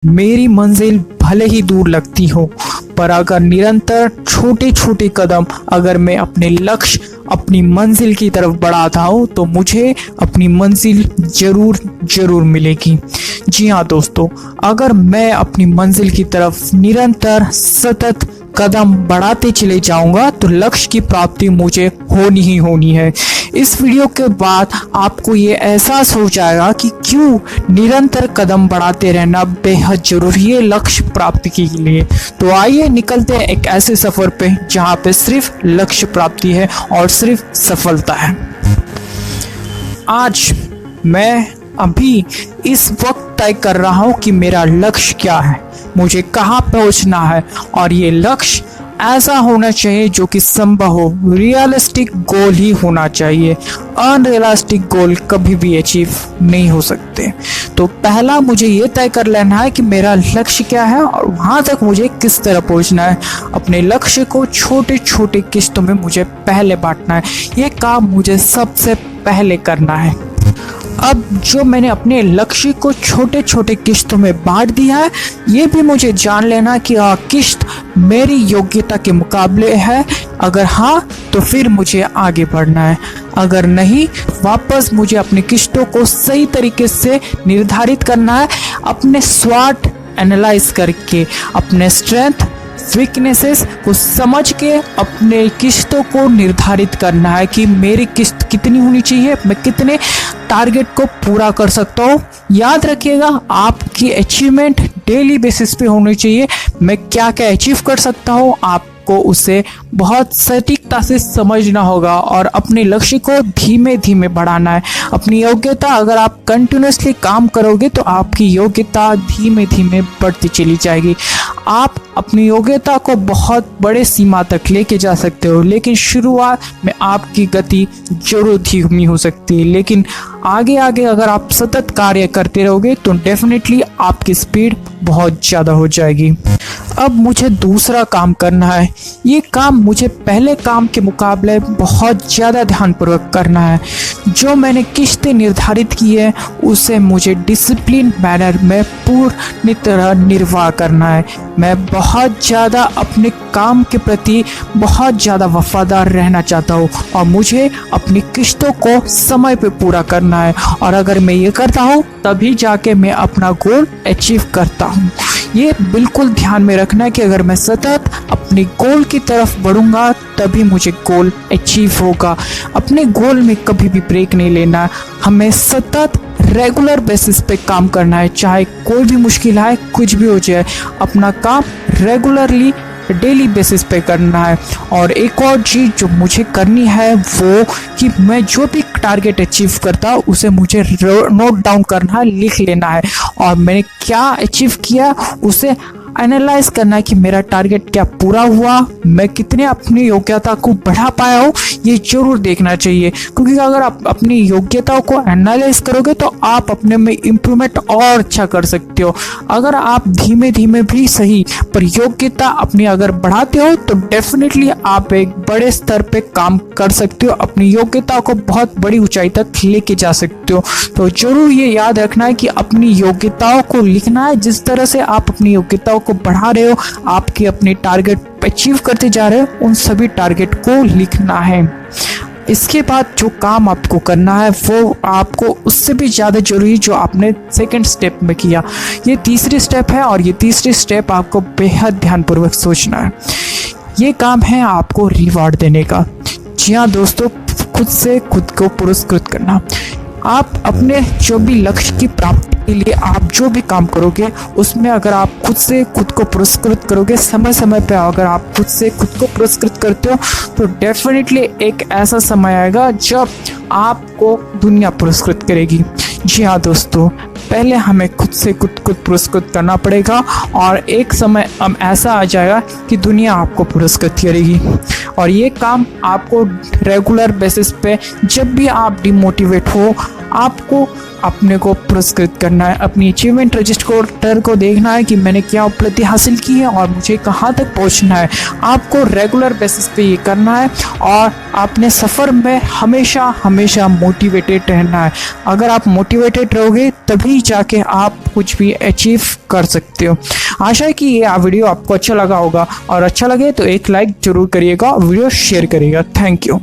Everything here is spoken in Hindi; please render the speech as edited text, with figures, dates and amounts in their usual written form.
मेरी मंजिल भले ही दूर लगती हो, पर अगर निरंतर छोटे छोटे कदम अगर मैं अपने लक्ष्य अपनी मंजिल की तरफ बढ़ाता हूँ तो मुझे अपनी मंजिल जरूर जरूर मिलेगी। जी हाँ दोस्तों, अगर मैं अपनी मंजिल की तरफ निरंतर सतत कदम बढ़ाते चले जाऊंगा तो लक्ष्य की प्राप्ति मुझे होनी ही होनी है। इस वीडियो के बाद आपको ये एहसास हो जाएगा कि क्यों निरंतर कदम बढ़ाते रहना बेहद जरूरी है लक्ष्य प्राप्ति के लिए। तो आइए निकलते हैं एक ऐसे सफर पे जहाँ पे सिर्फ लक्ष्य प्राप्ति है और सिर्फ सफलता है। आज मैं अभी इस वक्त तय कर रहा हूँ कि मेरा लक्ष्य क्या है, मुझे कहाँ पहुँचना है, और ये लक्ष्य ऐसा होना चाहिए जो कि संभव हो। रियलिस्टिक गोल ही होना चाहिए, अनरियलिस्टिक गोल कभी भी अचीव नहीं हो सकते। तो पहला मुझे ये तय कर लेना है कि मेरा लक्ष्य क्या है और वहाँ तक मुझे किस तरह पहुँचना है। अपने लक्ष्य को छोटे छोटे किस्तों में मुझे पहले बांटना है, ये काम मुझे सबसे पहले करना है। अब जो मैंने अपने लक्ष्य को छोटे छोटे किस्तों में बांट दिया है, ये भी मुझे जान लेना कि किस्त मेरी योग्यता के मुकाबले है। अगर हाँ तो फिर मुझे आगे बढ़ना है, अगर नहीं वापस मुझे अपनी किस्तों को सही तरीके से निर्धारित करना है। अपने स्वॉट एनालाइज करके, अपने स्ट्रेंथ वीकनेसेस को समझ के अपने किस्तों को निर्धारित करना है कि मेरी किस्त कितनी होनी चाहिए, मैं कितने टारगेट को पूरा कर सकता हूँ। याद रखिएगा, आपकी अचीवमेंट डेली बेसिस पे होनी चाहिए। मैं क्या क्या अचीव कर सकता हूँ, आपको उसे बहुत सटीकता से समझना होगा और अपने लक्ष्य को धीमे धीमे बढ़ाना है। अपनी योग्यता अगर आप कंटिन्यूसली काम करोगे तो आपकी योग्यता धीमे धीमे बढ़ती चली जाएगी। आप अपनी योग्यता को बहुत बड़े सीमा तक लेके जा सकते हो, लेकिन शुरुआत में आपकी गति जरूर धीमी हो सकती है। लेकिन आगे आगे अगर आप सतत कार्य करते रहोगे तो डेफिनेटली आपकी स्पीड बहुत ज़्यादा हो जाएगी। अब मुझे दूसरा काम करना है। ये काम मुझे पहले काम के मुकाबले बहुत ज़्यादा ध्यानपूर्वक करना है। जो मैंने किस्तें निर्धारित की है उसे मुझे डिसिप्लिन मैनर में पूरी तरह निर्वाह करना है। मैं बहुत ज़्यादा अपने काम के प्रति बहुत ज़्यादा वफादार रहना चाहता हूँ और मुझे अपनी किस्तों को समय पे पूरा करना है। और अगर मैं ये करता हूँ तभी जाके मैं अपना गोल अचीव करता हूँ। ये बिल्कुल ध्यान में रखना है कि अगर मैं सतत अपने गोल की तरफ बढ़ूंगा तभी मुझे गोल अचीव होगा। अपने गोल में कभी भी ब्रेक नहीं लेना, हमें सतत रेगुलर बेसिस पे काम करना है। चाहे कोई भी मुश्किल आए, कुछ भी हो जाए, अपना काम रेगुलरली डेली बेसिस पे करना है। और एक और चीज़ जो मुझे करनी है वो कि मैं जो भी टारगेट अचीव करता हूँ उसे मुझे नोट डाउन करना है, लिख लेना है, और मैंने क्या अचीव किया उसे एनालाइज करना है कि मेरा टारगेट क्या पूरा हुआ, मैं कितने अपनी योग्यता को बढ़ा पाया हूँ, ये जरूर देखना चाहिए। क्योंकि अगर आप अपनी योग्यताओं को एनालाइज करोगे तो आप अपने में इम्प्रूवमेंट और अच्छा कर सकते हो। अगर आप धीमे धीमे भी सही पर योग्यता अपनी अगर बढ़ाते हो तो डेफिनेटली आप एक बड़े स्तर पे काम कर सकते हो, अपनी योग्यता को बहुत बड़ी ऊंचाई तक लेके जा सकते हो। तो जरूर ये याद रखना है कि अपनी योग्यताओं को लिखना है। जिस तरह से आप अपनी योग्यताओं को बढ़ा रहे हो, आपके अपने टारगेट अचीव करते जा रहे हो, उन सभी टारगेट को लिखना है। इसके बाद जो काम आपको करना है वो आपको उससे भी ज़्यादा जरूरी जो आपने सेकंड स्टेप में किया, ये तीसरी स्टेप है, और ये तीसरी स्टेप आपको बेहद ध्यानपूर्वक सोचना है। ये काम है आपको रिवॉर्ड देने का। जी हाँ दोस्तों, खुद से खुद को पुरस्कृत करना। आप अपने जो भी लक्ष्य की प्राप्ति के लिए आप जो भी काम करोगे उसमें अगर आप खुद से खुद को पुरस्कृत करोगे, समय समय पे अगर आप खुद से खुद को पुरस्कृत करते हो तो डेफिनेटली एक ऐसा समय आएगा जब आपको दुनिया पुरस्कृत करेगी। जी हाँ दोस्तों, पहले हमें खुद से खुद को पुरस्कृत करना पड़ेगा और एक समय अब ऐसा आ जाएगा कि दुनिया आपको पुरस्कृत करेगी। और ये काम आपको रेगुलर बेसिस पे जब भी आप डिमोटिवेट हो, आपको अपने को पुरस्कृत करना है, अपनी अचीवमेंट रजिस्टर को देखना है कि मैंने क्या उपलब्धि हासिल की है और मुझे कहाँ तक पहुँचना है। आपको रेगुलर बेसिस पे ये करना है और अपने सफ़र में हमेशा हमेशा मोटिवेटेड रहना है। अगर आप मोटिवेटेड रहोगे तभी जाके आप कुछ भी अचीव कर सकते हो। आशा है कि ये वीडियो आपको अच्छा लगा होगा और अच्छा लगे तो एक लाइक जरूर करिएगा, वीडियो शेयर करिएगा। Thank you.